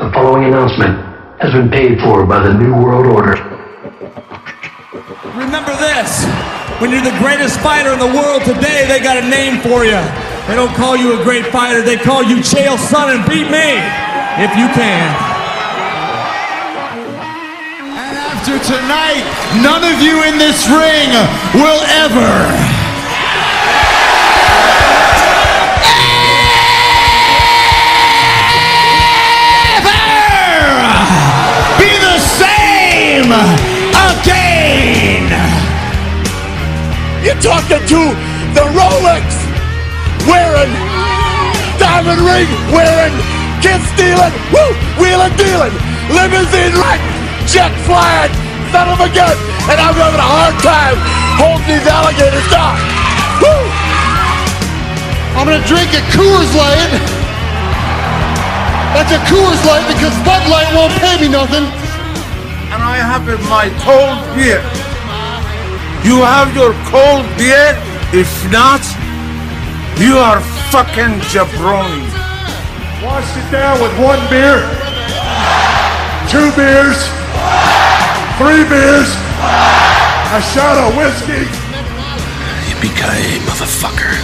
The following announcement has been paid for by the New World Order. Remember this, when you're the greatest fighter in the world today, they got a name for you. They don't call you a great fighter, they call you Chael Sonnen, and beat me, if you can. And after tonight, none of you in this ring will ever be the same again. You're talking to the Rolex wearing, diamond ring wearing, kid stealing, woo, wheeling dealing, limousine riding, jet flying, son of a gun, and I'm having a hard time holding these alligators down. Woo! I'm gonna drink a Coors Light. That's a Coors Light because Bud Light won't pay me nothing. And I have in my cold beer. You have your cold beer? If not, you are fucking jabroni. Wash it down with 1 beer, 2 beers, 3 beers, a shot of whiskey. Yippee-ki-yay, motherfucker.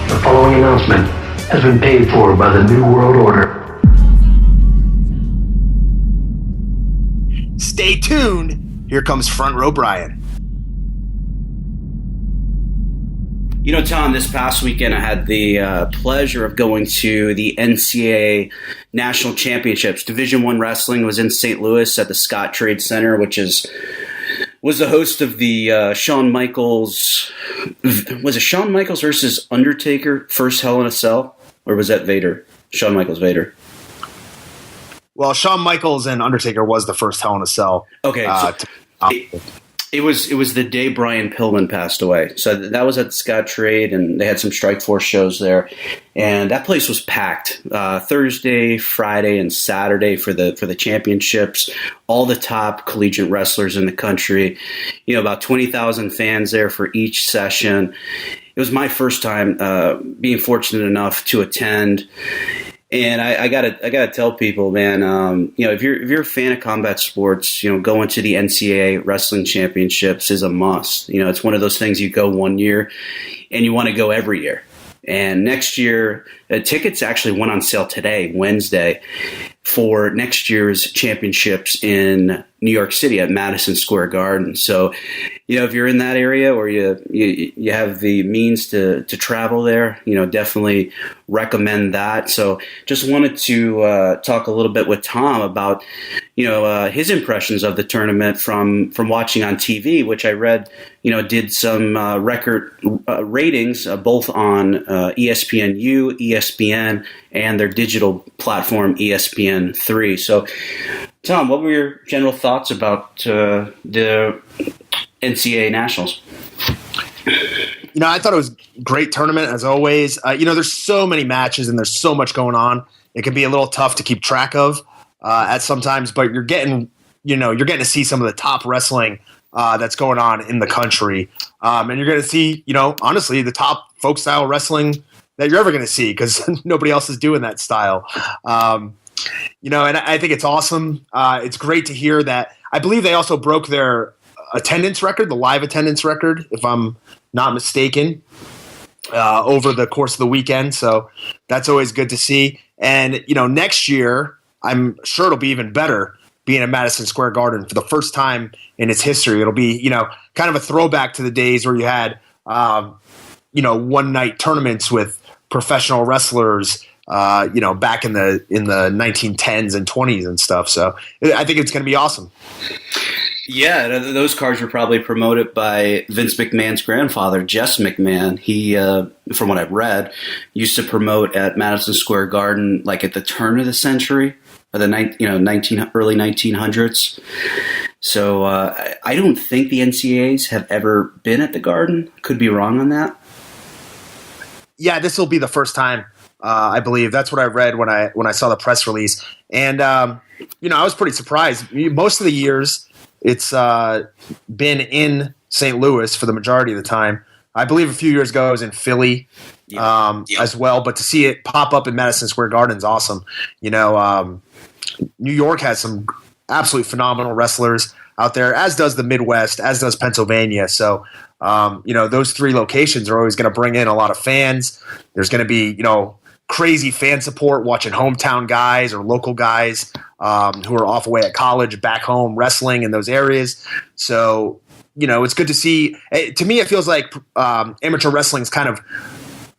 The following announcement has been paid for by the New World Order. Stay tuned. Here comes Front Row Brian. You know, Tom, this past weekend I had the pleasure of going to the NCAA National Championships. Division I Wrestling was in St. Louis at the Scott Trade Center, which was the host of the Shawn Michaels. Was it Shawn Michaels versus Undertaker first Hell in a Cell? Or was that Vader? Shawn Michaels, Vader. Well, Shawn Michaels and Undertaker was the first Hell in a Cell. Okay. It was the day Brian Pillman passed away. So that was at the Scott Trade, and they had some Strikeforce shows there. And that place was packed Thursday, Friday, and Saturday for the championships. All the top collegiate wrestlers in the country. You know, about 20,000 fans there for each session. It was my first time being fortunate enough to attend. And I gotta tell people, man, you know, if you're a fan of combat sports, you know, going to the NCAA Wrestling Championships is a must. You know, it's one of those things you go one year and you want to go every year. And next year, tickets actually went on sale today, Wednesday, for next year's championships in New York City at Madison Square Garden. So, you know, if you're in that area or you have the means to travel there, you know, definitely recommend that. So just wanted to talk a little bit with Tom about, you know, his impressions of the tournament from watching on TV, which I read, you know, did some record ratings both on ESPNU, ESPN, and their digital platform ESPN3. So, Tom, what were your general thoughts about the NCAA Nationals? You know, I thought it was a great tournament as always. You know, there's so many matches and there's so much going on. It can be a little tough to keep track of at sometimes, but you're getting to see some of the top wrestling that's going on in the country. And you're going to see, you know, honestly, the top folk style wrestling that you're ever going to see because nobody else is doing that style. You know, and I think it's awesome. It's great to hear that. I believe they also broke their attendance record, the live attendance record, if I'm not mistaken, over the course of the weekend. So that's always good to see. And, you know, next year, I'm sure it'll be even better being at Madison Square Garden for the first time in its history. It'll be, you know, kind of a throwback to the days where you had, you know, one-night tournaments with professional wrestlers, you know, back in the 1910s and 20s and stuff. So I think it's going to be awesome. Yeah, those cards were probably promoted by Vince McMahon's grandfather, Jess McMahon. He, from what I've read, used to promote at Madison Square Garden like at the turn of the century, or the early 1900s. So I don't think the NCAAs have ever been at the Garden. Could be wrong on that. Yeah, this will be the first time. I believe that's what I read when I saw the press release, and you know, I was pretty surprised. Most of the years, it's been in St. Louis for the majority of the time. I believe a few years ago it was in Philly as well. But to see it pop up in Madison Square Garden is awesome. New York has some absolutely phenomenal wrestlers out there, as does the Midwest, as does Pennsylvania. So, those three locations are always going to bring in a lot of fans. There's going to be, crazy fan support watching hometown guys or local guys who are off away at college back home wrestling in those areas. So, it's good to see. To me, it feels like amateur wrestling is kind of,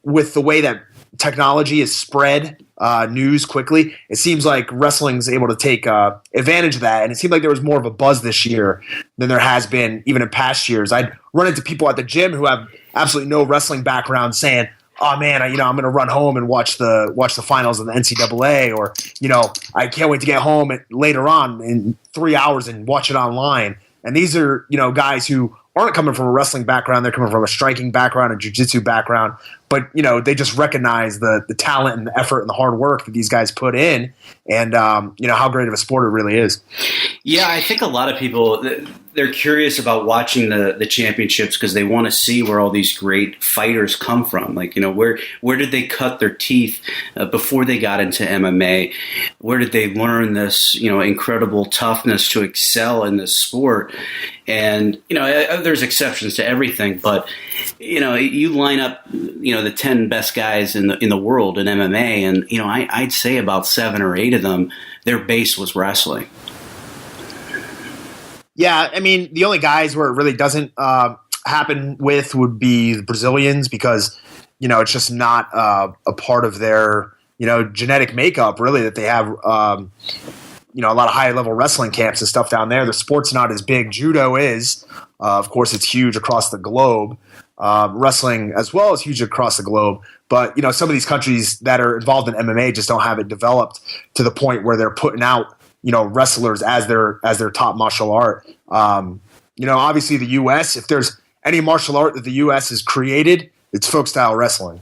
with the way that technology is spread news quickly, it seems like wrestling's able to take advantage of that. And it seemed like there was more of a buzz this year than there has been even in past years. I'd run into people at the gym who have absolutely no wrestling background saying, "Oh man, I'm going to run home and watch the finals of the NCAA," or "I can't wait to get home later on in 3 hours and watch it online." And these are guys who aren't coming from a wrestling background; they're coming from a striking background, a jiu-jitsu background. But they just recognize the talent and the effort and the hard work that these guys put in, and how great of a sport it really is. Yeah, I think a lot of people, they're curious about watching the championships because they want to see where all these great fighters come from. Like, where did they cut their teeth before they got into MMA? Where did they learn this, incredible toughness to excel in this sport? And, there's exceptions to everything, but, you line up, the 10 best guys in the world in MMA, and, I'd say about 7 or 8 of them, their base was wrestling. Yeah, I mean, the only guys where it really doesn't happen with would be the Brazilians, because, it's just not a part of their, genetic makeup, really, that they have, a lot of high-level wrestling camps and stuff down there. The sport's not as big. Judo is. Of course, it's huge across the globe. Wrestling as well is huge across the globe. But, some of these countries that are involved in MMA just don't have it developed to the point where they're putting out wrestlers as their top martial art. Obviously the U.S., if there's any martial art that the U.S. has created, it's folk style wrestling.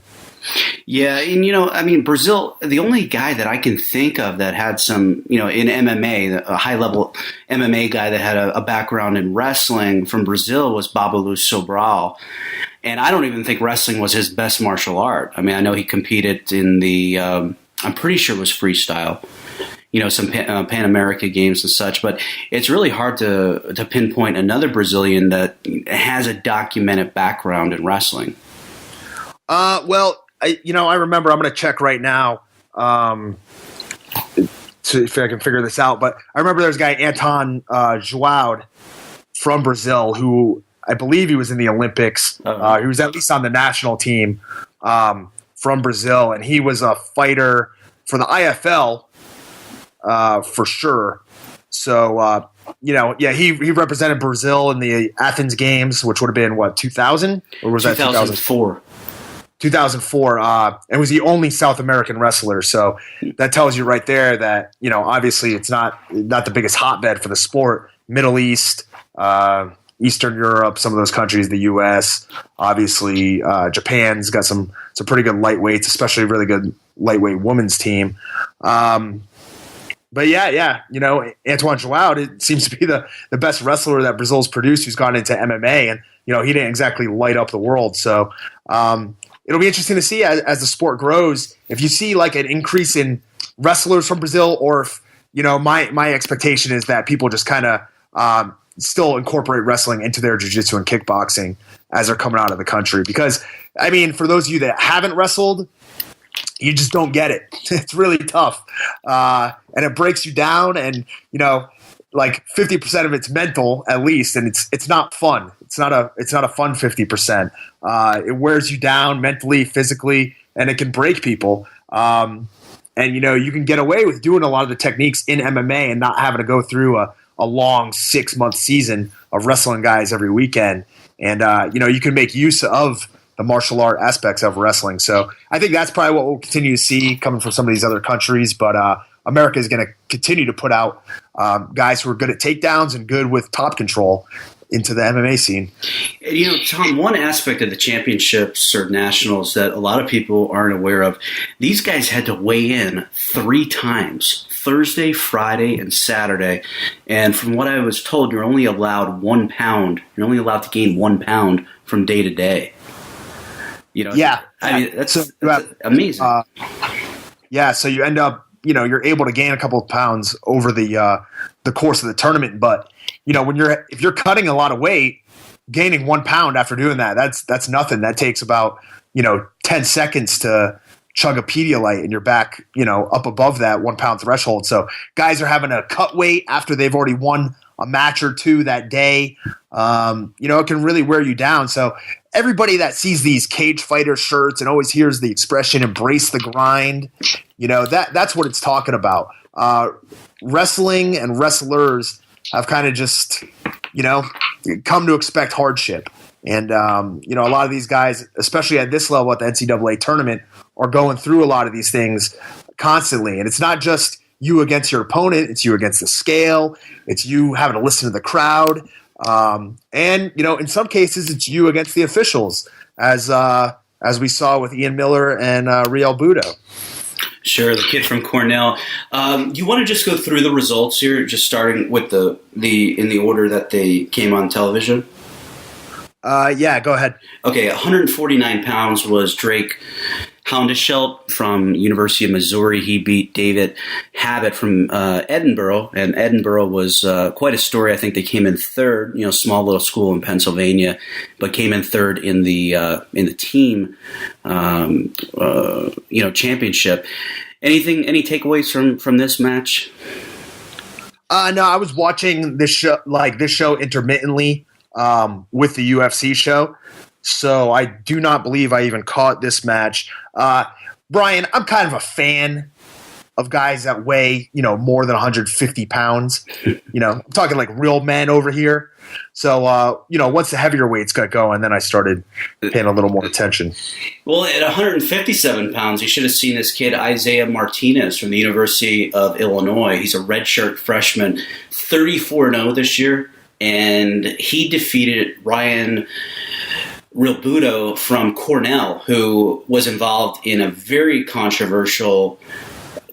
Yeah, and Brazil, the only guy that I can think of that had some, in MMA, a high level MMA guy that had a background in wrestling from Brazil was Babalu Sobral. And I don't even think wrestling was his best martial art. I mean, I know he competed in the, I'm pretty sure it was freestyle. Some Pan America games and such, but it's really hard to pinpoint another Brazilian that has a documented background in wrestling. I remember, I'm going to check right now to if I can figure this out, but I remember there's a guy, Anton João from Brazil, who I believe he was in the Olympics. He was at least on the national team from Brazil, and he was a fighter for the IFL. For sure. So, he represented Brazil in the Athens Games, which would have been, 2000? Or was that 2004? 2004. And was the only South American wrestler. So that tells you right there that, obviously it's not the biggest hotbed for the sport. Middle East, Eastern Europe, some of those countries, the U.S., obviously Japan's got some pretty good lightweights, especially a really good lightweight women's team. But Antoine João, it seems to be the best wrestler that Brazil's produced who's gone into MMA, and he didn't exactly light up the world. So it'll be interesting to see as the sport grows if you see like an increase in wrestlers from Brazil, or if my expectation is that people just kind of still incorporate wrestling into their jiu-jitsu and kickboxing as they're coming out of the country. Because I mean, for those of you that haven't wrestled, you just don't get it. It's really tough. And it breaks you down, and, like 50% of it's mental at least, and it's not fun. It's not a fun 50%. It wears you down mentally, physically, and it can break people. And, you can get away with doing a lot of the techniques in MMA and not having to go through a long 6-month season of wrestling guys every weekend. And, you can make use of the martial art aspects of wrestling. So I think that's probably what we'll continue to see coming from some of these other countries. But America is going to continue to put out guys who are good at takedowns and good with top control into the MMA scene. Tom, one aspect of the championships or nationals that a lot of people aren't aware of, these guys had to weigh in 3 times, Thursday, Friday, and Saturday. And from what I was told, you're only allowed 1 pound. You're only allowed to gain 1 pound from day to day. Yeah. I mean, that's amazing. Yeah, so you end up, you're able to gain a couple of pounds over the course of the tournament. But if you're cutting a lot of weight, gaining 1 pound after doing that, that's nothing. That takes about 10 seconds to chug a Pedialyte, and you're back up above that 1 pound threshold. So guys are having to cut weight after they've already won a match or two that day. It can really wear you down. So everybody that sees these cage fighter shirts and always hears the expression "embrace the grind," that's what it's talking about. Wrestling and wrestlers have kind of just come to expect hardship. And, a lot of these guys, especially at this level at the NCAA tournament, are going through a lot of these things constantly. And it's not just you against your opponent. It's you against the scale. It's you having to listen to the crowd. And, in some cases, it's you against the officials, as we saw with Ian Miller and Real Budo. Sure, the kid from Cornell. You want to just go through the results here, just starting with the in the order that they came on television? Yeah, go ahead. Okay, 149 pounds was Drake Houndeschelt from University of Missouri. He beat David Habit from Edinburgh, and Edinburgh was quite a story. I think they came in third. Small little school in Pennsylvania, but came in third in the team championship. Any takeaways from this match? No, I was watching this show intermittently with the UFC show. So I do not believe I even caught this match. Brian, I'm kind of a fan of guys that weigh, more than 150 pounds. I'm talking like real men over here. So, once the heavier weights got going, then I started paying a little more attention. Well, at 157 pounds, you should have seen this kid, Isaiah Martinez from the University of Illinois. He's a redshirt freshman, 34-0 this year, and he defeated Ryan Rilbuto from Cornell, who was involved in a very controversial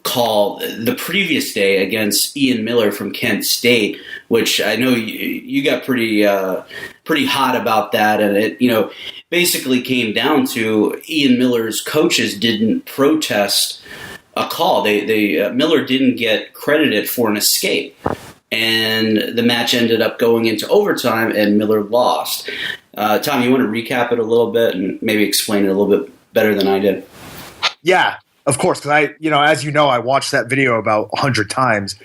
call the previous day against Ian Miller from Kent State, which I know you got pretty hot about that, and it basically came down to Ian Miller's coaches didn't protest a call. Miller didn't get credited for an escape, and the match ended up going into overtime, and Miller lost. Tom, you want to recap it a little bit and maybe explain it a little bit better than I did? Yeah, of course. Because I watched that video about 100 times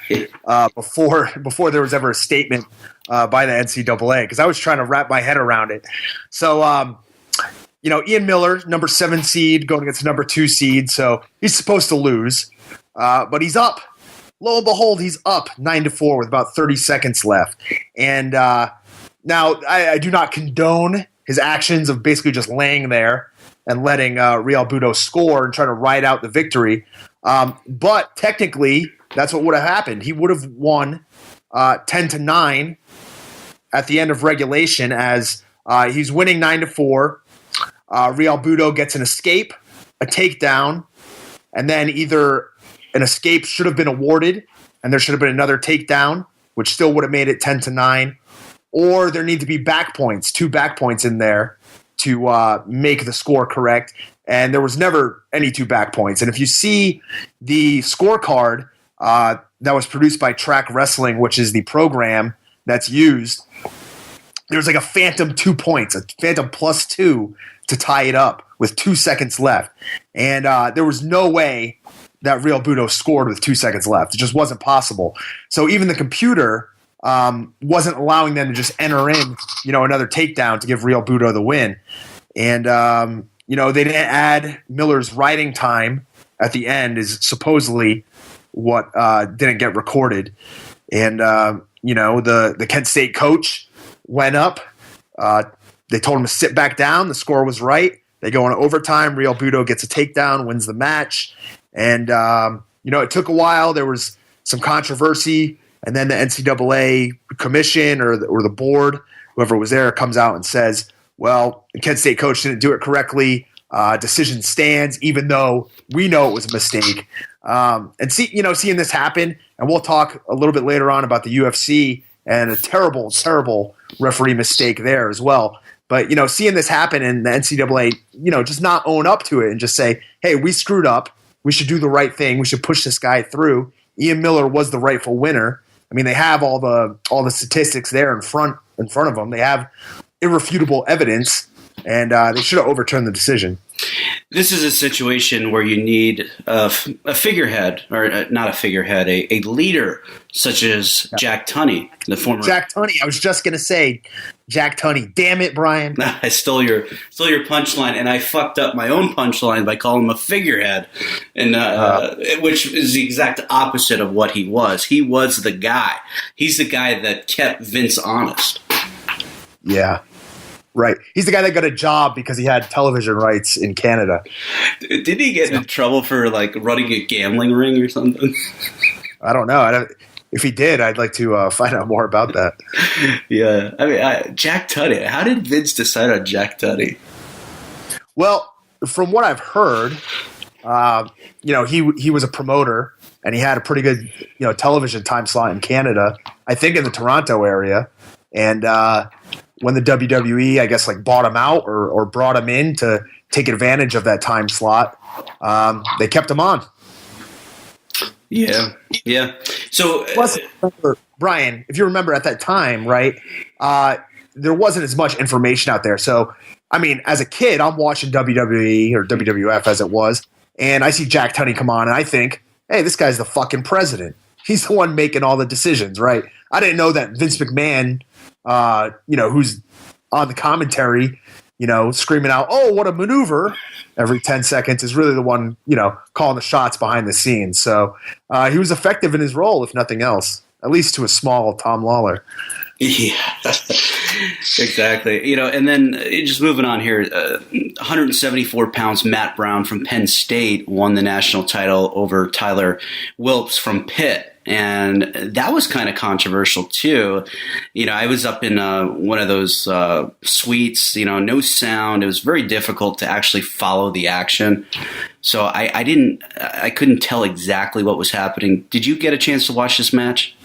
before there was ever a statement by the NCAA. Because I was trying to wrap my head around it. So, Ian Miller, number 7 seed, going against number 2 seed. So he's supposed to lose, but he's up. Lo and behold, he's up 9-4 with about 30 seconds left. And now, I do not condone his actions of basically just laying there and letting Real Budo score and trying to ride out the victory. But technically, that's what would have happened. He would have won 10-9 at the end of regulation as he's winning 9-4. Real Budo gets an escape, a takedown, and then either an escape should have been awarded and there should have been another takedown, which still would have made it 10-9. Or there need to be back points, 2 back points in there to make the score correct. And there was never any 2 back points. And if you see the scorecard that was produced by Track Wrestling, which is the program that's used, there's like a phantom 2 points, a phantom +2 to tie it up with 2 seconds left. And there was no way that Real Budo scored with 2 seconds left. It just wasn't possible. So even the computer wasn't allowing them to just enter in, another takedown to give Real Budo the win. And, they didn't add Miller's riding time at the end is supposedly what didn't get recorded. And, the Kent State coach went up. They told him to sit back down. The score was right. They go into overtime. Real Budo gets a takedown, wins the match. And, it took a while. There was some controversy. And then the NCAA commission or the board, whoever was there, comes out and says, well, the Kent State coach didn't do it correctly. Decision stands, even though we know it was a mistake. And seeing this happen, and we'll talk a little bit later on about the UFC and a terrible, terrible referee mistake there as well. But, seeing this happen and the NCAA, just not own up to it and just say, hey, we screwed up. We should do the right thing. We should push this guy through. Ian Miller was the rightful winner. I mean, they have all the statistics there in front of them. They have irrefutable evidence, and they should have overturned the decision. This is a situation where you need a figurehead, or not a figurehead, a leader such as Jack Tunney, the former Jack Tunney. I was just going to say Jack Tunney. Damn it, Brian! I stole your punchline, and I fucked up my own punchline by calling him a figurehead, and which is the exact opposite of what he was. He was the guy. He's the guy that kept Vince honest. Yeah. Right. He's the guy that got a job because he had television rights in Canada. Did he get in trouble for running a gambling ring or something? I don't know. If he did, I'd like to find out more about that. Yeah. I mean, Jack Tunney. How did Vince decide on Jack Tunney? Well, from what I've heard, he was a promoter and he had a pretty good, television time slot in Canada, I think in the Toronto area. And, when the WWE, I guess, bought him out or brought him in to take advantage of that time slot, they kept him on. Yeah. So, plus, Brian, if you remember at that time, right, there wasn't as much information out there. So, I mean, as a kid, I'm watching WWE or WWF as it was, and I see Jack Tunney come on, and I think, hey, this guy's the fucking president. He's the one making all the decisions, right? I didn't know that Vince McMahon, who's on the commentary, screaming out, oh, what a maneuver every 10 seconds is really the one, calling the shots behind the scenes. So he was effective in his role, if nothing else, at least to a small Tom Lawlor. Yeah, exactly. And then just moving on here, 174 pounds Matt Brown from Penn State won the national title over Tyler Wilps from Pitt. And that was kind of controversial too. I was up in one of those suites, no sound. It was very difficult to actually follow the action. So I couldn't tell exactly what was happening. Did you get a chance to watch this match?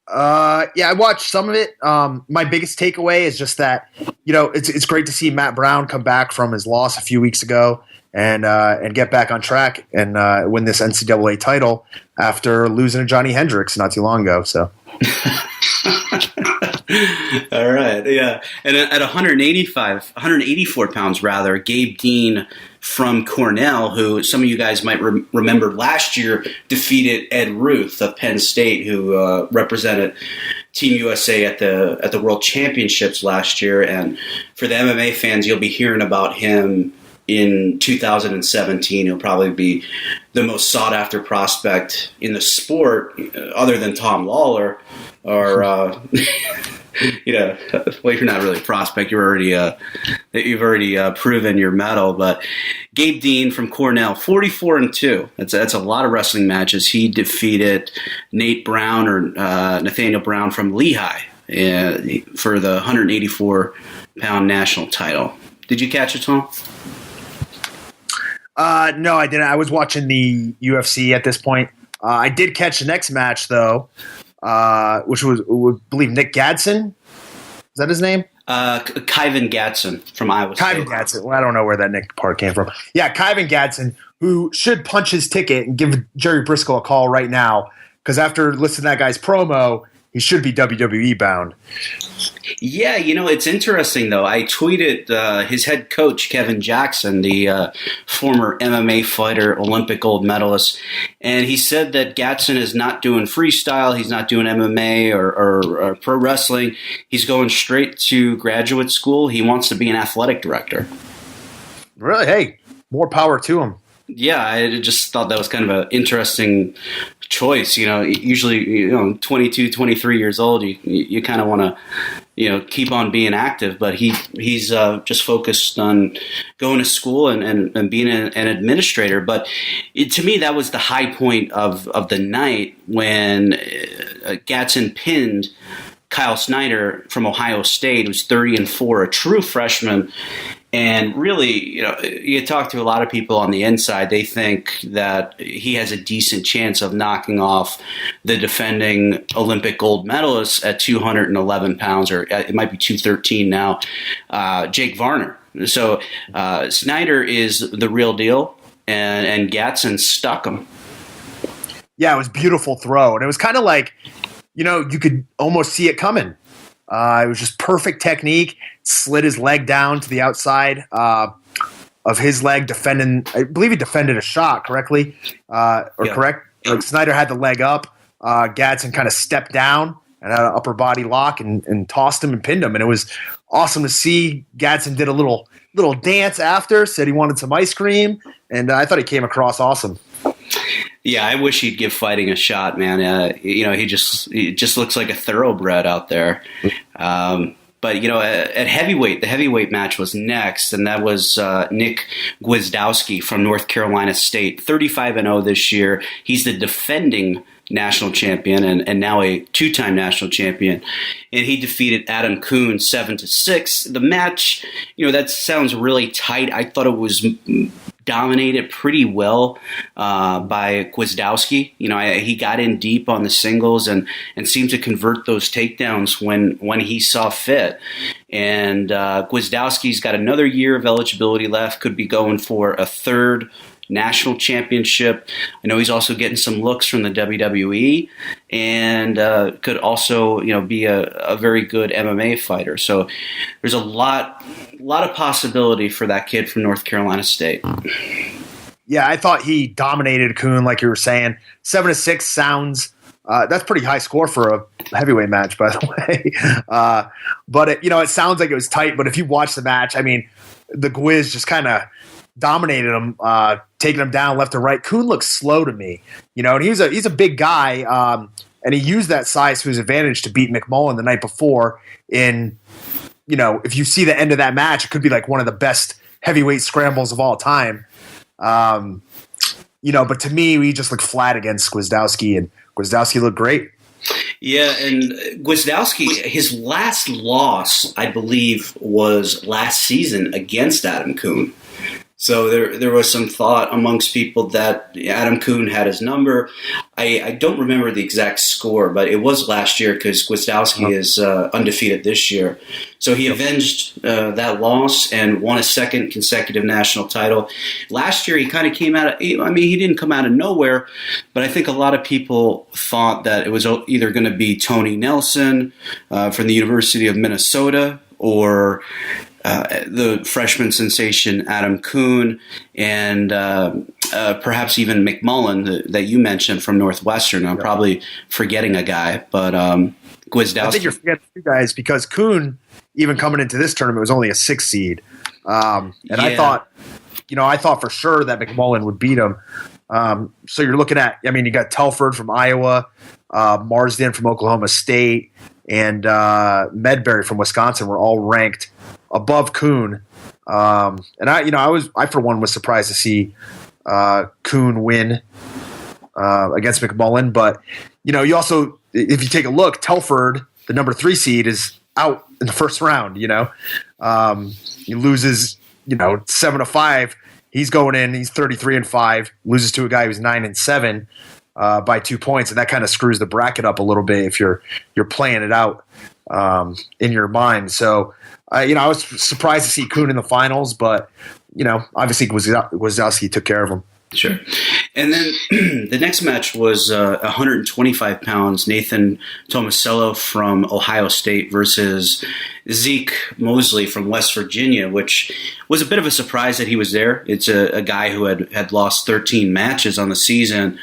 Yeah, I watched some of it. My biggest takeaway is just that, it's great to see Matt Brown come back from his loss a few weeks ago and get back on track and win this NCAA title after losing to Johnny Hendricks not too long ago. So, all right, yeah. And at 184 pounds rather, Gabe Dean from Cornell, who some of you guys might remember last year defeated Ed Ruth of Penn State, who represented Team USA at the World Championships last year. And for the MMA fans, you'll be hearing about him in 2017. He'll probably be the most sought-after prospect in the sport, other than Tom Lawlor, or well, you're not really a prospect. You've already proven your mettle. But Gabe Dean from Cornell, 44-2. That's a lot of wrestling matches. He defeated Nate Brown or Nathaniel Brown from Lehigh for the 184-pound national title. Did you catch it, Tom? No, I didn't. I was watching the UFC at this point. I did catch the next match, though, which was, I believe, Nick Gadsden. Is that his name? Kyvan Gadsden from Iowa State. Kyvan Gadsden. Well, I don't know where that Nick part came from. Yeah, Kyvan Gadsden, who should punch his ticket and give Jerry Briscoe a call right now, because after listening to that guy's promo, he should be WWE bound. Yeah, it's interesting, though. I tweeted his head coach, Kevin Jackson, the former MMA fighter, Olympic gold medalist, and he said that Gadsden is not doing freestyle, he's not doing MMA or pro wrestling. He's going straight to graduate school. He wants to be an athletic director. Really? Hey, more power to him. Yeah, I just thought that was kind of an interesting choice. Usually, 22, 23 years old, you kind of want to, keep on being active. But he's just focused on going to school and being an administrator. But to me, that was the high point of the night when Gadsden pinned Kyle Snyder from Ohio State, who's 30-4, a true freshman. And really, you talk to a lot of people on the inside, they think that he has a decent chance of knocking off the defending Olympic gold medalist at 211 pounds, or it might be 213 now, Jake Varner. So Snyder is the real deal, and Gatson stuck him. Yeah, it was a beautiful throw. And it was kind of like, you could almost see it coming. It was just perfect technique. Slid his leg down to the outside of his leg, defending. I believe he defended a shot correctly, correct. Like Snyder had the leg up. Gatson kind of stepped down and had an upper body lock and tossed him and pinned him. And it was awesome to see. Gatson did a little dance after, said he wanted some ice cream, and I thought he came across awesome. Yeah, I wish he'd give fighting a shot, man. He just looks like a thoroughbred out there. But at heavyweight, the heavyweight match was next, and that was Nick Gwizdowski from North Carolina State, 35-0 this year. He's the defending national champion and now a two-time national champion, and he defeated Adam Kuhn 7-6. The match, that sounds really tight. I thought it was dominated pretty well by Gwizdowski. He got in deep on the singles and seemed to convert those takedowns when he saw fit. And Gwizdowski's got another year of eligibility left, could be going for a third national championship. I know he's also getting some looks from the WWE, and could also be a very good MMA fighter. So there's a lot of possibility for that kid from North Carolina State. Yeah, I thought he dominated Kuhn, like you were saying. 7-6 sounds that's pretty high score for a heavyweight match, by the way. But it sounds like it was tight. But if you watch the match, I mean, the Gwiz just kind of dominated him, taking him down left and right. Kuhn looks slow to me, and he's a big guy, and he used that size to his advantage to beat McMullen the night before. If you see the end of that match, it could be like one of the best heavyweight scrambles of all time. But to me, we just looked flat against Gwizdowski, and Gwizdowski looked great. Yeah, and Gwizdowski, his last loss, I believe, was last season against Adam Kuhn. So there was some thought amongst people that Adam Kuhn had his number. I don't remember the exact score, but it was last year because Gwizdowski is undefeated this year. So he avenged that loss and won a second consecutive national title. Last year he kind of came out of – he didn't come out of nowhere, but I think a lot of people thought that it was either going to be Tony Nelson from the University of Minnesota or – the freshman sensation Adam Kuhn, and perhaps even McMullen that you mentioned from Northwestern. I'm probably forgetting a guy, but Gwizdowski. I think you're forgetting two guys because Kuhn, even coming into this tournament, was only a 6 seed, I thought for sure that McMullen would beat him. So you're looking at, you got Telford from Iowa, Marsden from Oklahoma State, and Medbury from Wisconsin were all ranked above Kuhn. And I for one was surprised to see Kuhn win against McMullen. But, you also, if you take a look, Telford, the number 3 seed, is out in the first round, He loses, 7-5. He's going in, he's 33-5, loses to a guy who's 9-7 by 2 points. And that kind of screws the bracket up a little bit if you're playing it out in your mind. So, I was surprised to see Kuhn in the finals, but, obviously Gwizdowski took care of him. Sure. And then the next match was 125 pounds, Nathan Tomasello from Ohio State versus Zeke Mosley from West Virginia, which was a bit of a surprise that he was there. It's a guy who had lost 13 matches on the season.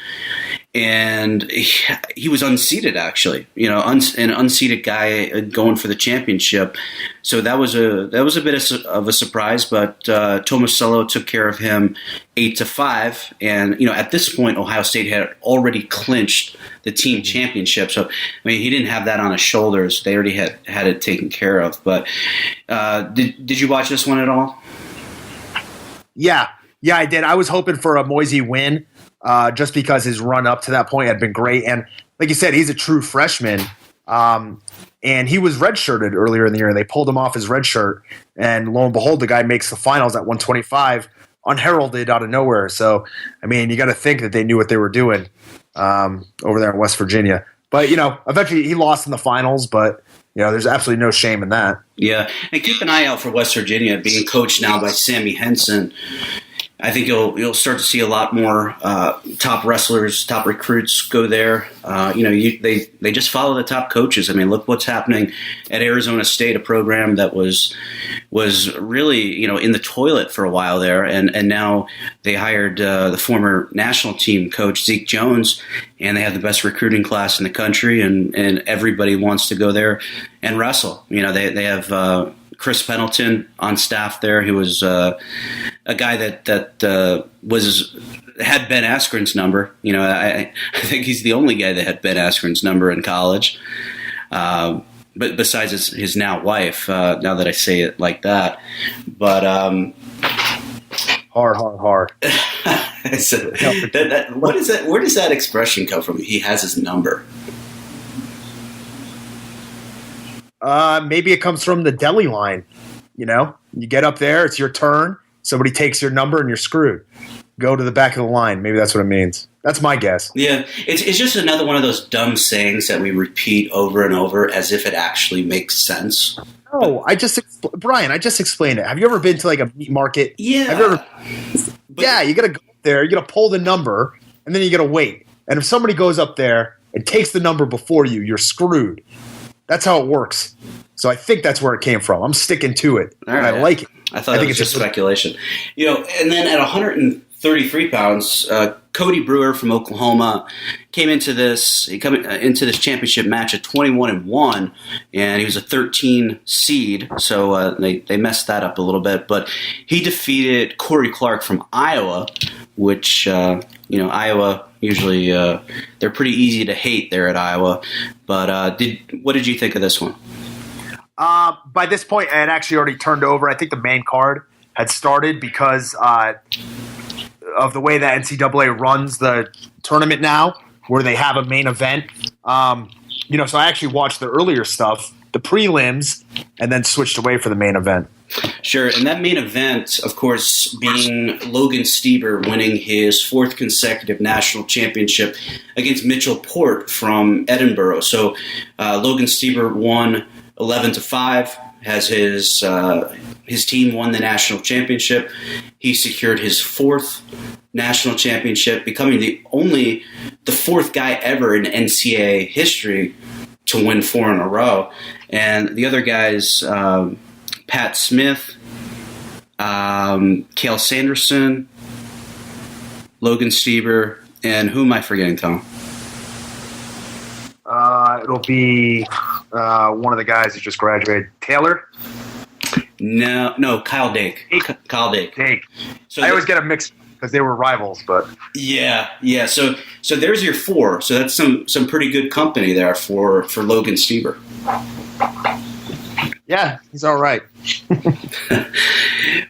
And he was unseeded, actually. An unseeded guy going for the championship. So that was a bit of a surprise. But Tomasello took care of him 8-5. And at this point, Ohio State had already clinched the team championship. So he didn't have that on his shoulders. They already had it taken care of. But did you watch this one at all? Yeah, I did. I was hoping for a Moisey win. Just because his run up to that point had been great. And like you said, he's a true freshman. And he was redshirted earlier in the year. They pulled him off his red shirt, and lo and behold, the guy makes the finals at 125, unheralded out of nowhere. So, I mean, you got to think that they knew what they were doing over there in West Virginia. But, eventually he lost in the finals, but, there's absolutely no shame in that. Yeah, and keep an eye out for West Virginia being coached now by Sammy Henson. I think you'll start to see a lot more top wrestlers, top recruits go there. They just follow the top coaches. I mean, look what's happening at Arizona State, a program that was really in the toilet for a while there, and now they hired the former national team coach Zeke Jones, and they have the best recruiting class in the country, and everybody wants to go there and wrestle. They have Chris Pendleton on staff there. He was a guy that had Ben Askren's number. I think he's the only guy that had Ben Askren's number in college. But besides his now wife, now that I say it like that. But hard. So, what is that? Where does that expression come from? He has his number. Maybe it comes from the deli line. You get up there, it's your turn. Somebody takes your number and you're screwed. Go to the back of the line. Maybe that's what it means. That's my guess. Yeah, it's just another one of those dumb sayings that we repeat over and over as if it actually makes sense. No, Brian, I just explained it. Have you ever been to like a meat market? Yeah. You got to go up there, you got to pull the number, and then you got to wait. And if somebody goes up there and takes the number before you, you're screwed. That's how it works. So I think that's where it came from. I'm sticking to it. All right. I like it. I think it's just speculation. And then at 133 pounds, Cody Brewer from Oklahoma came into this championship match at 21-1, and he was a 13 seed. So they messed that up a little bit. But he defeated Corey Clark from Iowa, which Iowa usually they're pretty easy to hate there at Iowa. But what did you think of this one? By this point, I had actually already turned over. I think the main card had started because of the way that NCAA runs the tournament now, where they have a main event. So I actually watched the earlier stuff, the prelims, and then switched away for the main event. Sure, and that main event, of course, being Logan Stieber winning his fourth consecutive national championship against Mitchell Port from Edinburgh. So Logan Stieber won 11-5, has his team won the national championship. He secured his fourth national championship, becoming the fourth guy ever in NCAA history to win 4 in a row. And the other guys, Pat Smith, Cale Sanderson, Logan Stieber, and who am I forgetting, Tom? It'll be one of the guys who just graduated. Taylor? No, Kyle Dake. Kyle Dake. So I always get them mixed because they were rivals, but yeah. So there's your 4. So that's some pretty good company there for Logan Stieber. Yeah, he's all right.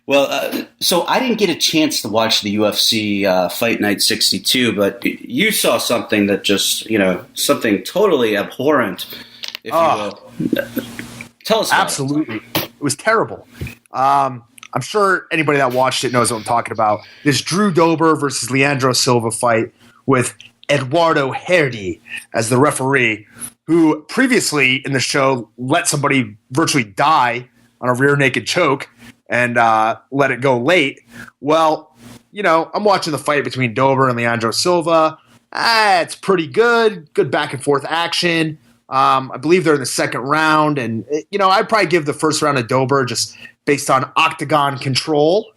Well, so I didn't get a chance to watch the UFC Fight Night 62, but you saw something that just, something totally abhorrent, if you will. Tell us about Absolutely. It was terrible. I'm sure anybody that watched it knows what I'm talking about. This Drew Dober versus Leandro Silva fight with Eduardo Herdy as the referee, who previously in the show let somebody virtually die on a rear naked choke and let it go late. Well, I'm watching the fight between Dober and Leandro Silva. It's pretty good back and forth action. I believe they're in the second round, and I'd probably give the first round to Dober just based on octagon control,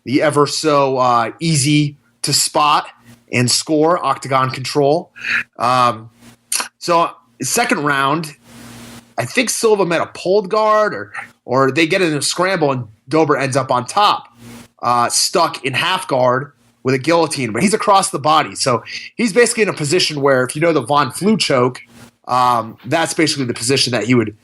the ever so easy to spot and score octagon control. So second round, I think Silva met a pulled guard or they get in a scramble and Dober ends up on top, stuck in half guard with a guillotine, but he's across the body. So he's basically in a position where, if you know the Von Flue choke, that's basically the position that he would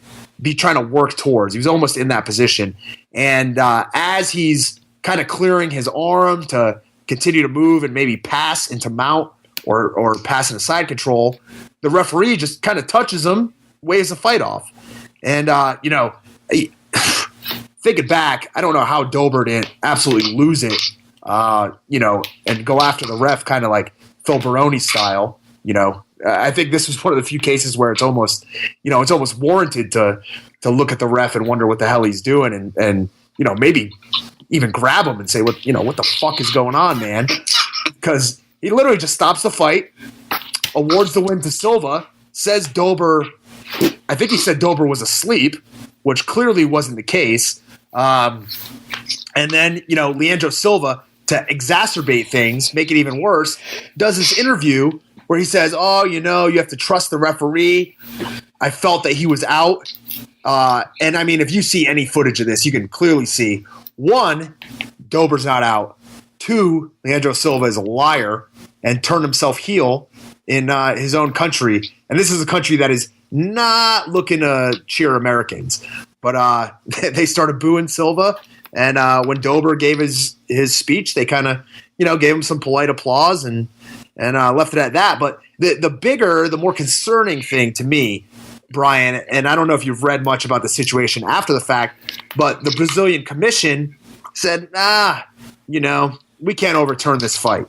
be trying to work towards. He was almost in that position. And as he's kind of clearing his arm to continue to move and maybe pass into mount or pass into side control, the referee just kind of touches him waves the fight off. And, thinking back, I don't know how Dober didn't absolutely lose it, and go after the ref kind of like Phil Baroni style. I think this was one of the few cases where it's almost warranted to look at the ref and wonder what the hell he's doing and maybe even grab him and say, what the fuck is going on, man? Because he literally just stops the fight, awards the win to Silva, says Dober, I think he said Dober was asleep, which clearly wasn't the case. And then, Leandro Silva, to exacerbate things, make it even worse, does this interview where he says, you have to trust the referee. I felt that he was out. And I mean, if you see any footage of this, you can clearly see, 1, Dober's not out. 2, Leandro Silva is a liar and turned himself heel in his own country. And this is a country that is not looking to cheer Americans. But they started booing Silva. And when Dober gave his speech, they kind of, gave him some polite applause and left it at that. But the bigger, the more concerning thing to me, Brian, and I don't know if you've read much about the situation after the fact, but the Brazilian commission said, we can't overturn this fight.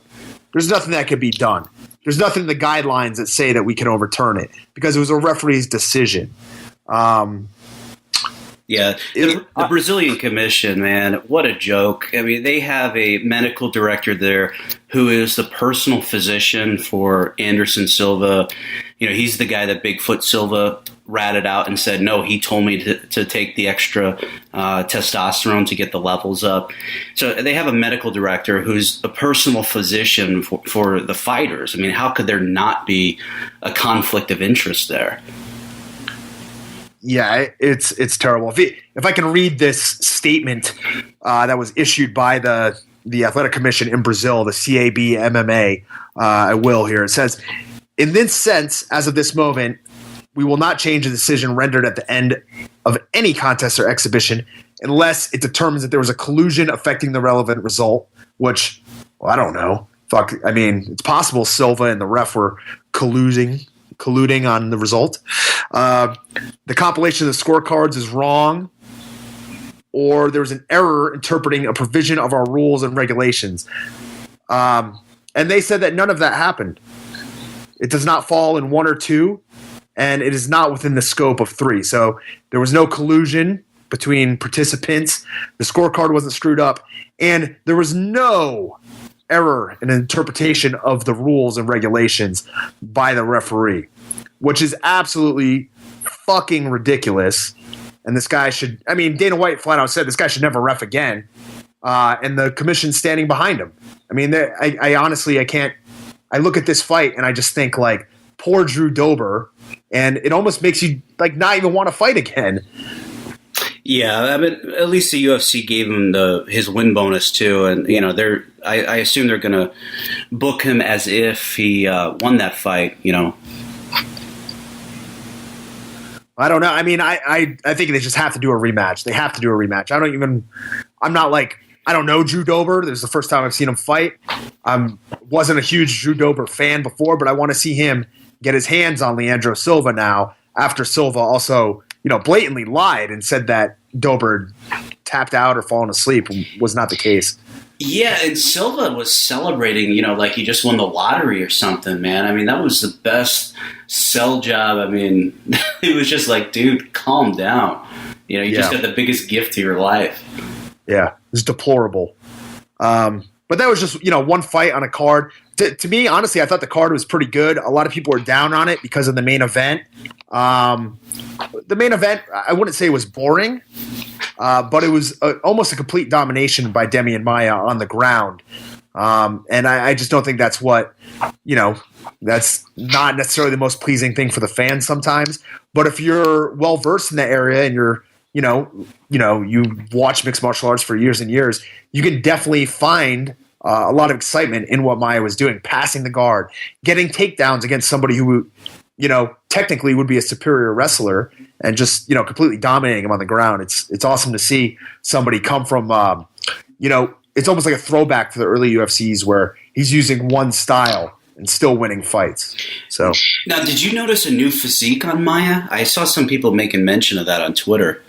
There's nothing that can be done. There's nothing in the guidelines that say that we can overturn it because it was a referee's decision. Yeah, the Brazilian commission, man, what a joke. I mean, they have a medical director there who is the personal physician for Anderson Silva. He's the guy that Bigfoot Silva ratted out and said, no, he told me to take the extra testosterone to get the levels up. So they have a medical director who's a personal physician for the fighters. I mean, how could there not be a conflict of interest there? Yeah, it's terrible. If I can read this statement that was issued by the Athletic Commission in Brazil, the CAB MMA, I will here. It says, in this sense, as of this moment, we will not change a decision rendered at the end of any contest or exhibition unless it determines that there was a collusion affecting the relevant result, which, I don't know. Fuck, I mean, it's possible Silva and the ref were colluding on the result. The compilation of the scorecards is wrong, or there was an error interpreting a provision of our rules and regulations. And they said that none of that happened. It does not fall in 1 or 2, and it is not within the scope of 3. So there was no collusion between participants. The scorecard wasn't screwed up, and there was no error in interpretation of the rules and regulations by the referee, which is absolutely fucking ridiculous. And this guy should, Dana White flat out said this guy should never ref again. And the commission's standing behind him. I mean, I honestly, I look at this fight and I just think like poor Drew Dober, and it almost makes you like not even want to fight again. Yeah, at least the UFC gave him his win bonus too, and I assume they're going to book him as if he won that fight. I don't know. I mean, I think they just have to do a rematch. They have to do a rematch. I don't know Drew Dober. This is the first time I've seen him fight. Wasn't a huge Drew Dober fan before, but I want to see him get his hands on Leandro Silva now after Silva also, blatantly lied and said that Dober tapped out or fallen asleep. Was not the case. Yeah, and Silva was celebrating, like he just won the lottery or something, man. I mean, that was the best sell job. I mean, it was just like, dude, calm down. You just got the biggest gift of your life. Yeah, it was deplorable. But that was just, one fight on a card. To me, honestly, I thought the card was pretty good. A lot of people were down on it because of the main event. The main event, I wouldn't say it was boring, but it was almost a complete domination by Demian Maia on the ground. And I just don't think that's what, that's not necessarily the most pleasing thing for the fans sometimes. But if you're well-versed in that area and you're, you watch mixed martial arts for years and years, you can definitely find a lot of excitement in what Maia was doing, passing the guard, getting takedowns against somebody who, technically would be a superior wrestler and just, completely dominating him on the ground. It's awesome to see somebody come from, it's almost like a throwback to the early UFCs where he's using one style and still winning fights. So now, did you notice a new physique on Maya? I saw some people making mention of that on Twitter.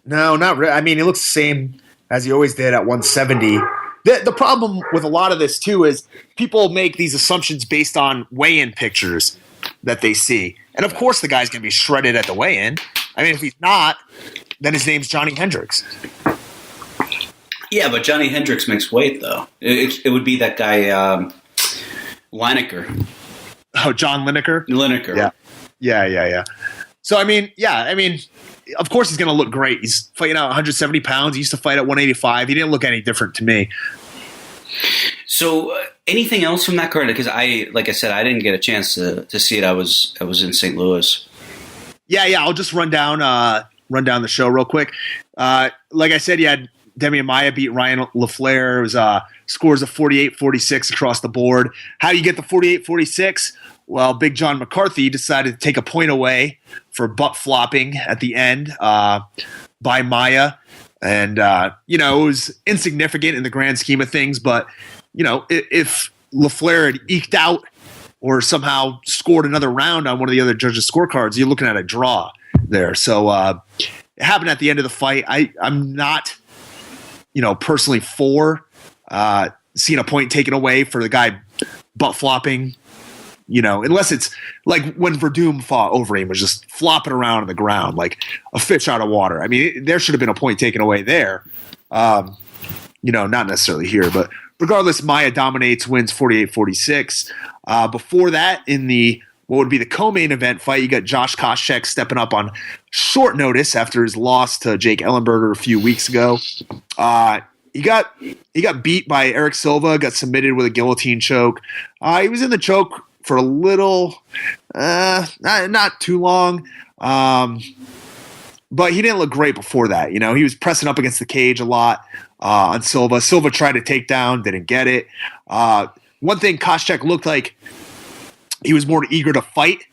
No, not really. I mean, he looks the same as he always did at 170. The problem with a lot of this, too, is people make these assumptions based on weigh-in pictures that they see. And, of course, the guy's going to be shredded at the weigh-in. I mean, if he's not, then his name's Johnny Hendricks. Yeah, but Johnny Hendricks makes weight, though. It would be that guy, Lineker. Oh, John Lineker? Lineker. Yeah. So, I mean, of course he's going to look great. He's fighting out 170 pounds. He used to fight at 185. He didn't look any different to me. So, anything else from that card? Because like I said, I didn't get a chance to see it. I was in St. Louis. Yeah. I'll just run down the show real quick. Like I said, you had Demian Maia beat Ryan LaFleur. It was scores of 48-46 across the board. How do you get the 48-46? Well, Big John McCarthy decided to take a point away for butt flopping at the end by Maia. And, it was insignificant in the grand scheme of things. But, if LaFleur had eked out or somehow scored another round on one of the other judges' scorecards, you're looking at a draw there. So it happened at the end of the fight. I'm not, personally for seeing a point taken away for the guy butt flopping. Unless it's like when Verdum fought Overeem, was just flopping around on the ground like a fish out of water. I mean, there should have been a point taken away there. Not necessarily here, but regardless, Maia dominates, wins 48-46. Before that, in what would be the co-main event fight, you got Josh Koscheck stepping up on short notice after his loss to Jake Ellenberger a few weeks ago. He got beat by Eric Silva, got submitted with a guillotine choke. He was in the choke for a little, not too long, but he didn't look great before that. He was pressing up against the cage a lot on Silva. Silva tried to take down, didn't get it. One thing, Koscheck looked like he was more eager to fight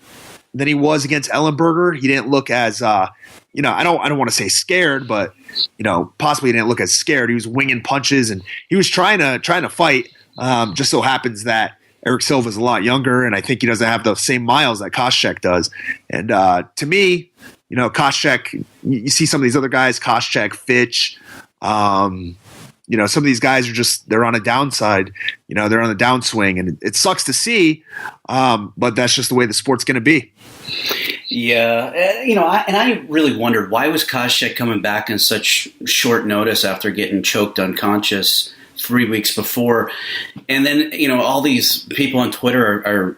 than he was against Ellenberger. He didn't look as, I don't want to say scared, but possibly he didn't look as scared. He was winging punches and he was trying to fight. Just so happens that Eric Silva is a lot younger, and I think he doesn't have the same miles that Koscheck does. And to me, Koscheck, you see some of these other guys, Koscheck, Fitch, some of these guys are just, they're on a downside, they're on the downswing, and it sucks to see, but that's just the way the sport's going to be. Yeah, I really wondered, why was Koscheck coming back in such short notice after getting choked unconscious 3 weeks before? And then, all these people on Twitter are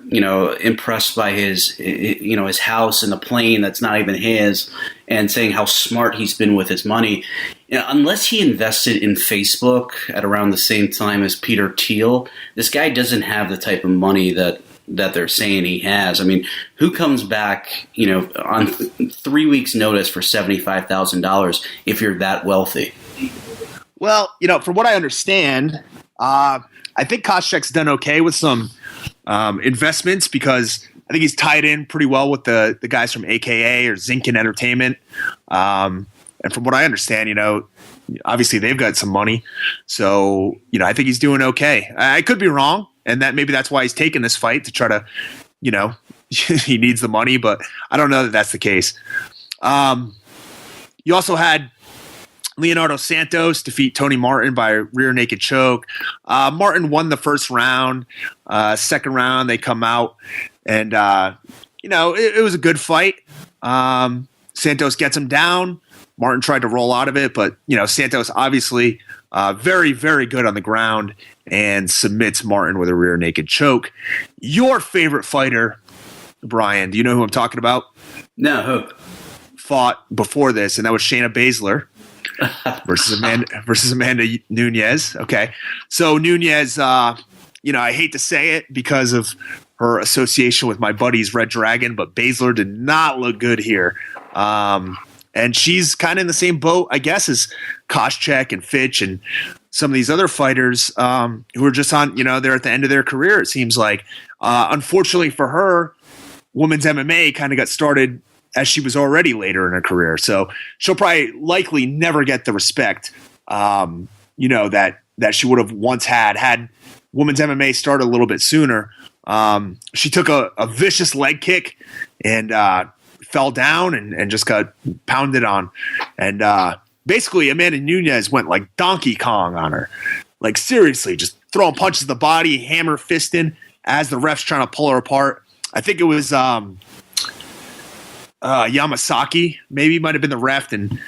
impressed by his house and the plane that's not even his, and saying how smart he's been with his money. Unless he invested in Facebook at around the same time as Peter Thiel, this guy doesn't have the type of money that they're saying he has. I mean, who comes back, on 3 weeks' notice for $75,000 if you're that wealthy? Well, from what I understand, I think Koscheck's done okay with some investments because I think he's tied in pretty well with the guys from AKA or Zinkin Entertainment. And from what I understand, obviously they've got some money. So, I think he's doing okay. I could be wrong. And maybe that's why he's taking this fight to try to, he needs the money, but I don't know that that's the case. You also had Leonardo Santos defeat Tony Martin by a rear naked choke. Martin won the first round. Second round, they come out. And, it was a good fight. Santos gets him down. Martin tried to roll out of it, but, Santos obviously very, very good on the ground and submits Martin with a rear naked choke. Your favorite fighter, Brian, do you know who I'm talking about? No, who? Fought before this, and that was Shayna Baszler versus Amanda Nunes. Okay. So Nunes, I hate to say it because of her association with my buddy's Red Dragon, but Baszler did not look good here. And she's kind of in the same boat, I guess, as Koscheck and Fitch and some of these other fighters who are just on, they're at the end of their career, it seems like. Unfortunately for her, women's MMA kind of got started as she was already later in her career. So she'll probably likely never get the respect, that she would have once had women's MMA started a little bit sooner. She took a vicious leg kick and fell down and just got pounded on. And basically, Amanda Nunes went like Donkey Kong on her. Like, seriously, just throwing punches to the body, hammer fisting as the ref's trying to pull her apart. I think it was Yamasaki, maybe might have been the ref, and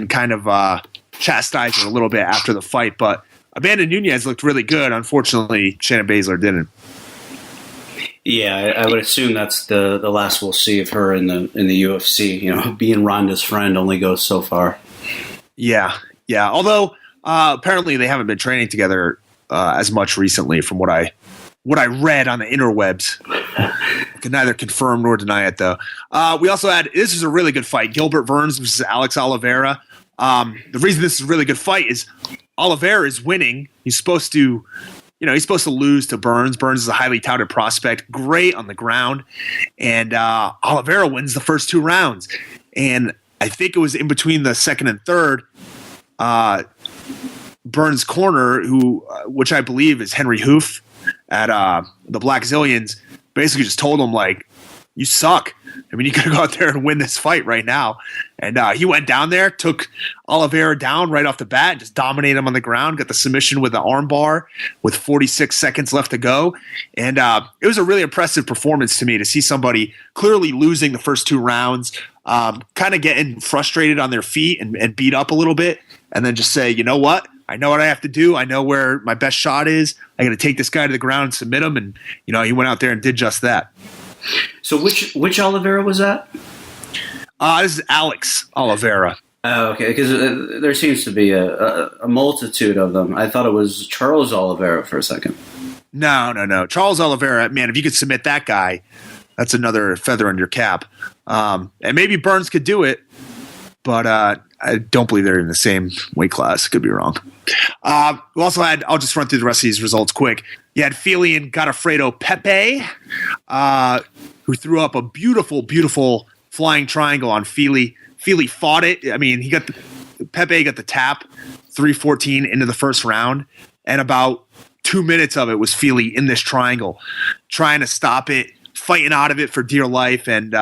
kind of chastised her a little bit after the fight. But Amanda Nunes looked really good. Unfortunately, Shayna Baszler didn't. Yeah, I would assume that's the last we'll see of her in the UFC. You know, being Ronda's friend only goes so far. Yeah. Although apparently they haven't been training together as much recently, from what I read on the interwebs. I can neither confirm nor deny it, though. We also had, this is a really good fight, Gilbert Burns versus Alex Oliveira. The reason this is a really good fight is Oliveira is winning. He's supposed to lose to Burns. Burns is a highly touted prospect, great on the ground. And Oliveira wins the first 2 rounds. And I think it was in between the second and third, Burns' corner, which I believe is Henry Hoof at the Black Zillions, basically just told him, like, you suck. I mean, you could go out there and win this fight right now. And he went down there, took Oliveira down right off the bat, just dominated him on the ground, got the submission with the arm bar with 46 seconds left to go. And it was a really impressive performance to me to see somebody clearly losing the first 2 rounds, kind of getting frustrated on their feet and beat up a little bit, and then just say, you know what? I know what I have to do. I know where my best shot is. I got to take this guy to the ground and submit him. And, you know, he went out there and did just that. So which Oliveira was that? This is Alex Oliveira. Oh, okay, because there seems to be a multitude of them. I thought it was Charles Oliveira for a second. No. Charles Oliveira, man, if you could submit that guy, that's another feather in your cap. And maybe Burns could do it, but I don't believe they're in the same weight class. Could be wrong. We also had, I'll just run through the rest of these results quick. You had Fili and Godofredo Pepe, who threw up a beautiful, beautiful flying triangle on Fili. Fili fought it. I mean, Pepe got the tap, 3:14 into the first round, and about 2 minutes of it was Fili in this triangle, trying to stop it, fighting out of it for dear life, and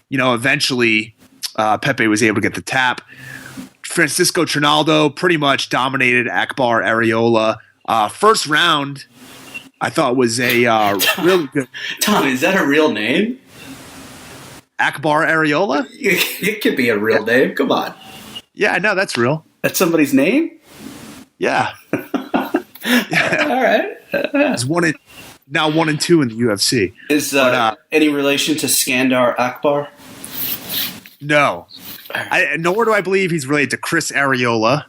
eventually Pepe was able to get the tap. Francisco Trinaldo pretty much dominated Akbar Areola. First round, I thought was a really good. Tom, is that a real name? Akbar Areola? It could be a real name. Come on. Yeah, no, that's real. That's somebody's name? Yeah. All right. He's 1 and 2 in the UFC. Is any relation to Skandar Akbar? No. Nor do I believe he's related to Chris Areola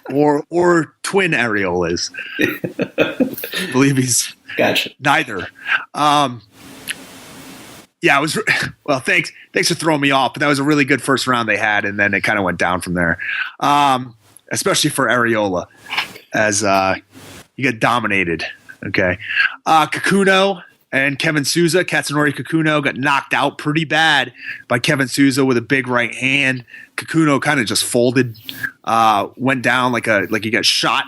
or twin Areolas. I believe he's neither. Yeah, it was well. Thanks for throwing me off, but that was a really good first round they had, and then it kind of went down from there. Especially for Areola, as you get dominated. Okay, Kakuno and Kevin Souza, Katsunori Kakuno, got knocked out pretty bad by Kevin Souza with a big right hand. Kakuno kind of just folded, went down like he got shot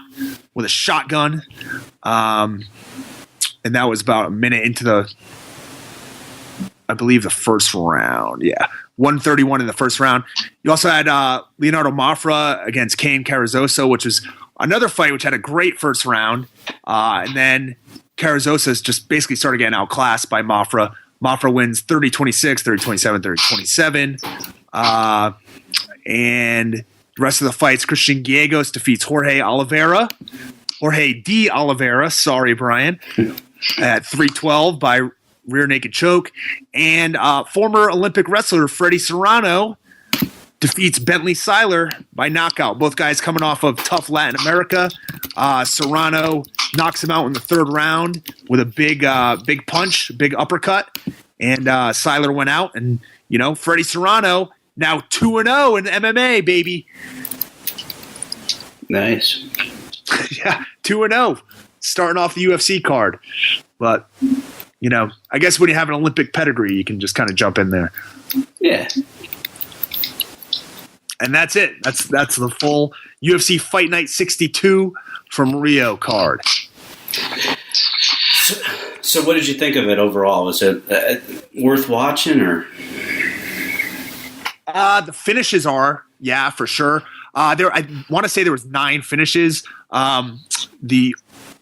with a shotgun, and that was about a minute into I believe the first round. Yeah, 131 in the first round. You also had Leonardo Mafra against Kane Carrizosa, which was another fight which had a great first round, and then Carrizosa just basically started getting outclassed by Mafra. Mafra wins 30-26, 30-27, 30-27. And the rest of the fights, Christian Gallegos defeats Jorge D. Oliveira, sorry, Brian, at 3-12 by rear naked choke. And former Olympic wrestler Freddie Serrano defeats Bentley Seiler by knockout. Both guys coming off of tough Latin America. Serrano knocks him out in the third round with a big punch, big uppercut. And Seiler went out. And, Freddie Serrano now 2-0 in MMA, baby. Nice. Yeah, 2-0. Starting off the UFC card. But, I guess when you have an Olympic pedigree, you can just kind of jump in there. Yeah. And that's it. That's the full UFC Fight Night 62 from Rio card. So what did you think of it overall? Was it worth watching or? The finishes are, yeah, for sure. I want to say there was 9 finishes. The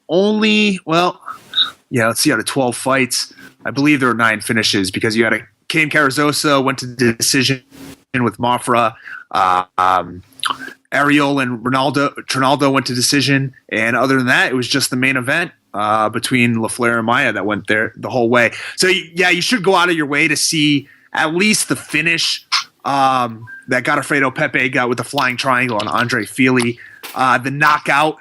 only, let's see, out of 12 fights, I believe there were 9 finishes because you had Kane Carrizosa went to decision with Mafra. Ariel and Trinaldo went to decision. And other than that, it was just the main event between LaFleur and Maia that went there the whole way. So, yeah, you should go out of your way to see at least the finish that Godofredo Pepe got with the flying triangle on Andre Fili. The knockout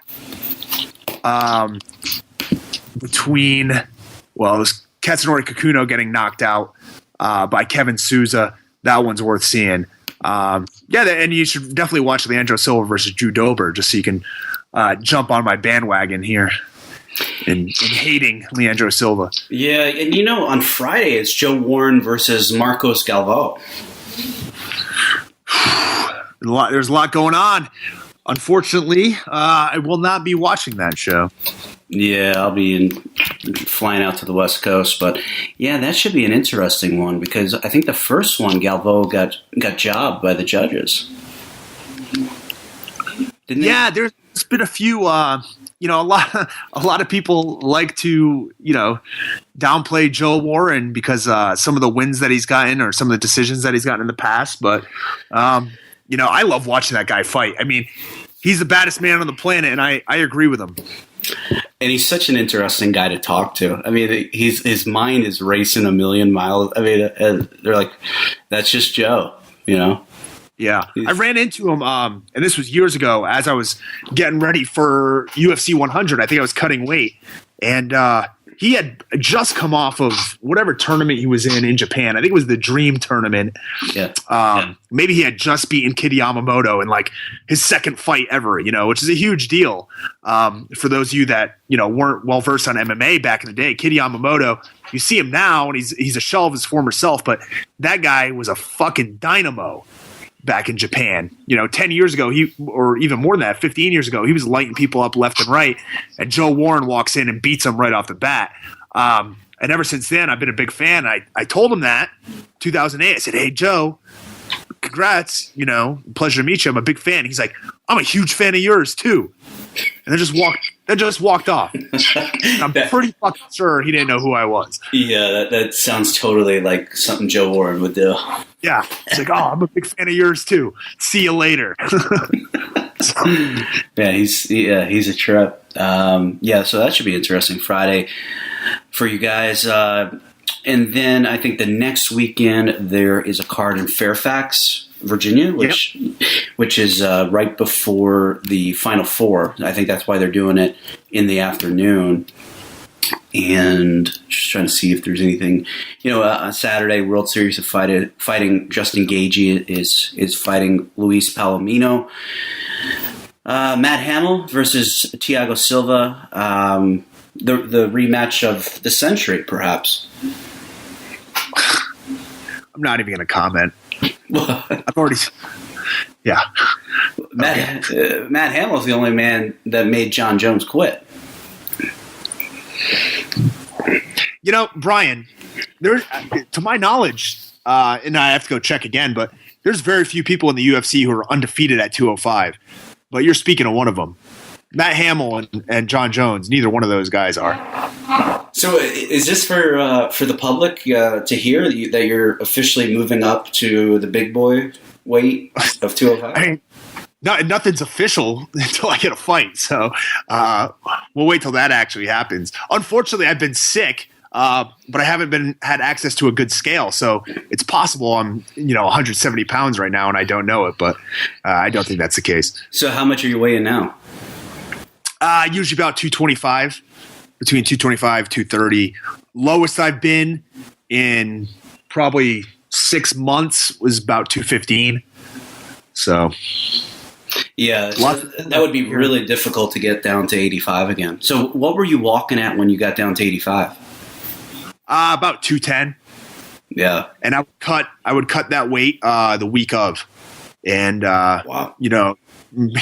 between, it was Katsunori Kakuno getting knocked out by Kevin Souza. That one's worth seeing. And you should definitely watch Leandro Silva versus Drew Dober just so you can jump on my bandwagon here in hating Leandro Silva. Yeah, and on Friday it's Joe Warren versus Marcos Galvão. There's a lot going on. Unfortunately, I will not be watching that show. Yeah, I'll be flying out to the West Coast, but yeah, that should be an interesting one because I think the first one Galvão got jobbed by the judges. Yeah, there's been a few. A lot of people like to downplay Joe Warren because some of the wins that he's gotten or some of the decisions that he's gotten in the past, but. I love watching that guy fight. I mean, he's the baddest man on the planet, and I agree with him. And he's such an interesting guy to talk to. I mean, his mind is racing a million miles. I mean, they're like, that's just Joe, Yeah. I ran into him, and this was years ago, as I was getting ready for UFC 100. I think I was cutting weight, and he had just come off of whatever tournament he was in Japan. I think it was the Dream Tournament. Yeah. Maybe he had just beaten Kid Yamamoto in like his second fight ever, which is a huge deal. For those of you that, weren't well versed on MMA back in the day, Kid Yamamoto, you see him now and he's a shell of his former self, but that guy was a fucking dynamo back in Japan. 10 years ago, or even more than that, 15 years ago, he was lighting people up left and right, and Joe Warren walks in and beats him right off the bat. And ever since then, I've been a big fan. I told him that, 2008. I said, hey, Joe, congrats, pleasure to meet you. I'm a big fan. He's like, I'm a huge fan of yours, too. And then just walked off. I'm pretty fucking sure he didn't know who I was. Yeah, that sounds totally like something Joe Warren would do. Yeah. He's like, I'm a big fan of yours too. See you later. Yeah, he's a trip. So that should be interesting Friday for you guys. And then I think the next weekend there is a card in Fairfax, Virginia, which is right before the Final Four. I think that's why they're doing it in the afternoon. And just trying to see if there's anything, on Saturday, World Series of Fighting Justin Gaethje is fighting Luis Palomino. Matt Hamill versus Thiago Silva. The rematch of the century, perhaps. I'm not even going to comment. I've already. Yeah. Matt Hamill's the only man that made John Jones quit. Brian, to my knowledge, and I have to go check again, but there's very few people in the UFC who are undefeated at 205. But you're speaking of one of them. Matt Hamill and John Jones, neither one of those guys are. So is this for the public to hear that you're officially moving up to the big boy weight of 205? Nothing's official until I get a fight. So we'll wait till that actually happens. Unfortunately, I've been sick, but I haven't had access to a good scale. So it's possible I'm 170 pounds right now and I don't know it, but I don't think that's the case. So how much are you weighing now? Usually about 225, between 225, 230. Lowest I've been in probably 6 months was about 215. So yeah, that would be really difficult to get down to 85 again. So what were you walking at when you got down to 85? About 210. Yeah. And I would cut that weight the week of. And, wow.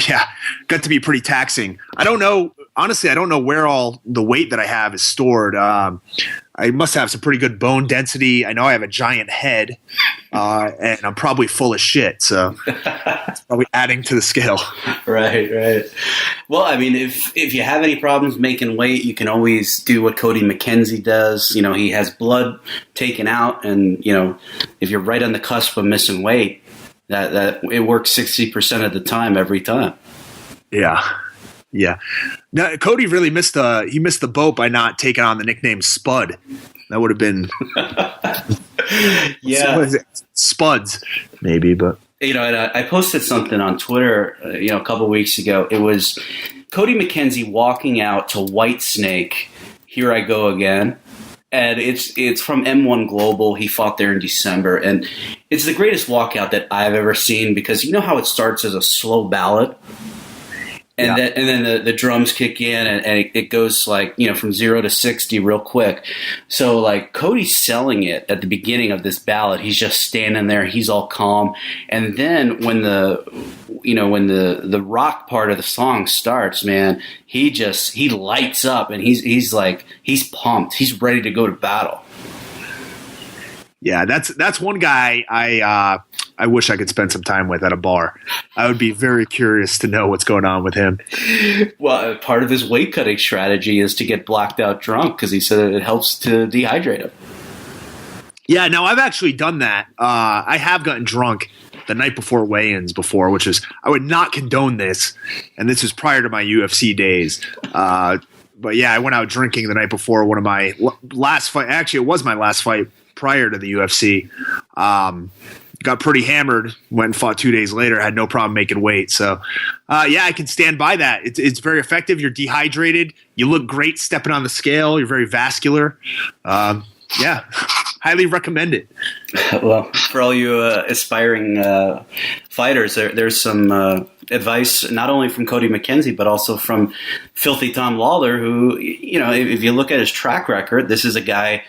Yeah, got to be pretty taxing. I don't know honestly, I don't know where all the weight that I have is stored. I must have some pretty good bone density. I know I have a giant head, and I'm probably full of shit. So it's probably adding to the scale. Right. Well, I mean, if you have any problems making weight, you can always do what Cody McKenzie does. He has blood taken out, and if you're right on the cusp of missing weight, that it works 60% of the time every time. Yeah. No, Cody really missed the boat by not taking on the nickname Spud. That would have been yeah. What is it? Spuds, maybe, but and I posted something on Twitter, a couple weeks ago. It was Cody McKenzie walking out to Whitesnake. Here I go again. And it's from M1 Global. He fought there in December, and it's the greatest walkout that I've ever seen, because you know how it starts as a slow ballad. And then the drums kick in, and it goes from 0 to 60 real quick. So Cody's selling it at the beginning of this ballad. He's just standing there. He's all calm. And then when the rock part of the song starts, man, he lights up, and he's pumped. He's ready to go to battle. Yeah, that's one guy I wish I could spend some time with at a bar. I would be very curious to know what's going on with him. Well, part of his weight cutting strategy is to get blacked out drunk, because he said it helps to dehydrate him. Yeah, no, I've actually done that. I have gotten drunk the night before weigh-ins before, which is, I would not condone this, and this is prior to my UFC days. But yeah, I went out drinking the night before one of my last fight. Actually, it was my last fight prior to the UFC. Got pretty hammered, went and fought 2 days later, had no problem making weight. So, yeah, I can stand by that. It's very effective. You're dehydrated. You look great stepping on the scale. You're very vascular. Yeah, highly recommend it. Well, for all you aspiring fighters, there's some advice not only from Cody McKenzie, but also from Filthy Tom Lawlor, who, if you look at his track record, this is a guy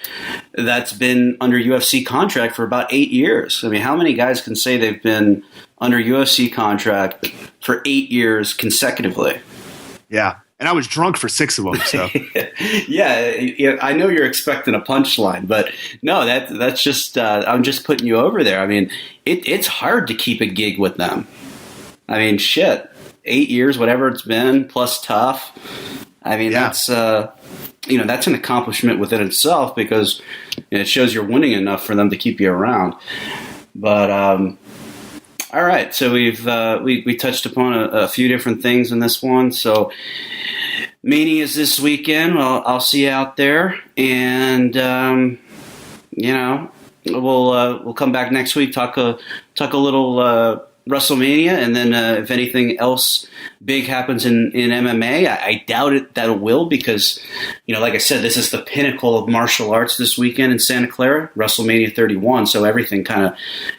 that's been under UFC contract for about 8 years. I mean, how many guys can say they've been under UFC contract for 8 years consecutively? Yeah. And I was drunk for 6 of them. So yeah, I know you're expecting a punchline, but no, that's just I'm just putting you over there. I mean, it's hard to keep a gig with them. I mean, shit, 8 years, whatever it's been, plus tough. I mean, that's that's an accomplishment within itself, because it shows you're winning enough for them to keep you around. But all right, so we touched upon a few different things in this one. So Mania is this weekend. Well, I'll see you out there, and we'll come back next week, talk a little WrestleMania, and then if anything else big happens in MMA, I doubt that it will, because like I said, this is the pinnacle of martial arts this weekend in Santa Clara, WrestleMania 31. So everything kind of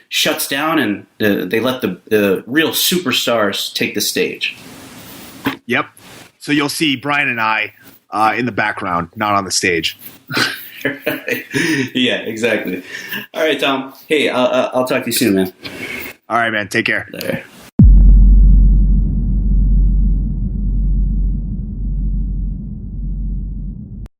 shuts down, and they let the real superstars take the stage. Yep. So you'll see Brian and I in the background, not on the stage. Yeah, exactly. All right, Tom. Hey, I'll talk to you soon, man. All right, man. Take care. There.